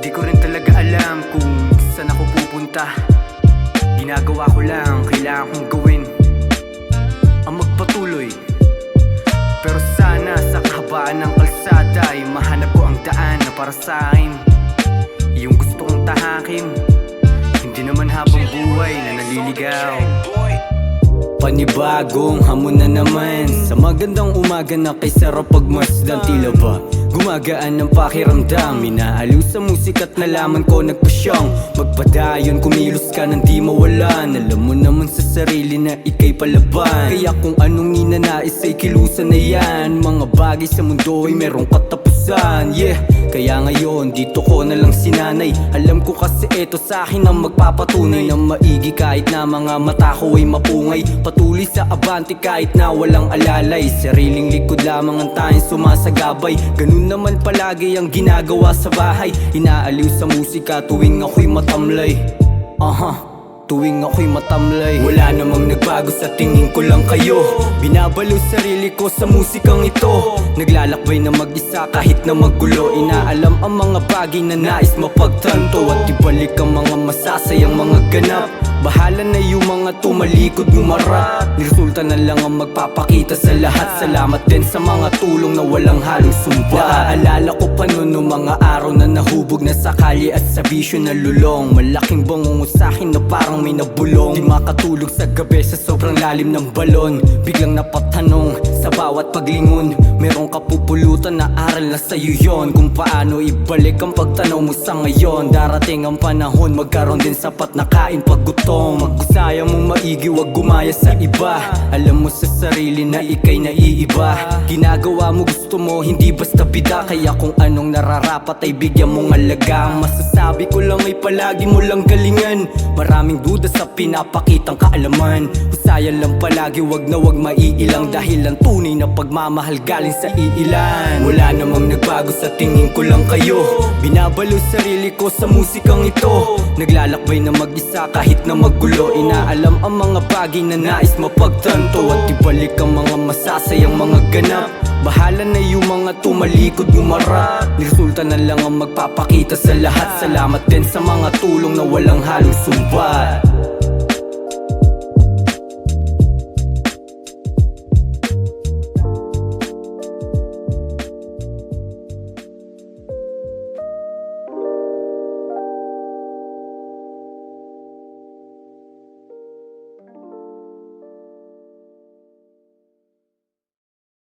Di ko rin talaga alam kung saan ako pupunta. Ginagawa ko lang, kailangan kong gawin ang magpatuloy. Pero sana sa kahabaan ng kalsada ay mahanap ko ang daan na para sa akin. Yung gusto kong tahakin, hindi naman habang buhay na naliligaw. Panibagong hamon na naman sa magandang umaga na kay sarap pagmasdan. Tila ba gumagaan ng pakiramdam, inaaliw sa musika't nalaman ko nagpasyang magpadayon, kumilos ka nang di mawalan. Alam mo naman sa sarili na ika'y palaban, kaya kung anong ninanais ay kilusan na yan. Mga bagay sa mundo ay merong katapusan, yeah. Kaya ngayon dito ko na lang sinanay. Alam ko kasi eto sa akin ang magpapatunay na maigi kahit na mga mata ko ay mapungay. Patuloy sa abante kahit na walang alalay, sariling likod lamang ang tayong sumasagabay. Ganun naman palagi ang ginagawa sa bahay, inaaliw sa musika tuwing ako'y matamlay. Tuwing ako'y matamlay. Wala namang nagbago sa tingin ko lang kayo. Binabaliw sarili ko sa musikang ito. Naglalakbay na mag-isa kahit na magulo. Inaalam ang mga bagay na nais mapagtanto, at ibalik ang mga masasayang mga ganap. Bahala na yung mga tumalikod ngumarap. Resulta na lang ang magpapakita sa lahat. Salamat din sa mga tulong na walang halong sumpa. Naaalala ko pa noon nung mga araw na nahubog na sa kalye at sa bisyo na lulong. Malaking bangungo sa'kin na parang may nabulong. Di makatulog sa gabi sa sobrang lalim ng balon. Biglang napatanong sa bawat paglingon, merong kapupulutan na aral na sa'yo yon. Kung paano ibalik ang pagtanaw mo sa ngayon. Darating ang panahon, magkaroon din sapat na kain pag gutom. Mag-usaya mong maigi, wag gumaya sa iba. Alam mo sa sarili na ika'y naiiba. Ginagawa mo gusto mo, hindi basta bida. Kaya kung anong nararapat ay bigyan mong alaga. Ang masasabi ko lang ay palagi mo lang galingan. Maraming duda sa pinapakitang kaalaman. Husayan lang palagi, wag na wag maiilang. Dahil ang tunay na pagmamahal galing sa iilan. Wala namang nagbago sa tingin ko lang kayo. Binabaliw sarili ko sa musikang ito. Naglalakbay na mag-isa kahit na magulo. Inaalam ang mga bagay na nais mapagtanto, at ibalik ang mga masasayang mga ganap. Bahala na yung mga tumalikod ngumarap. Resulta na lang ang magpapakita sa lahat. Salamat din sa mga tulong na walang halong sumbat.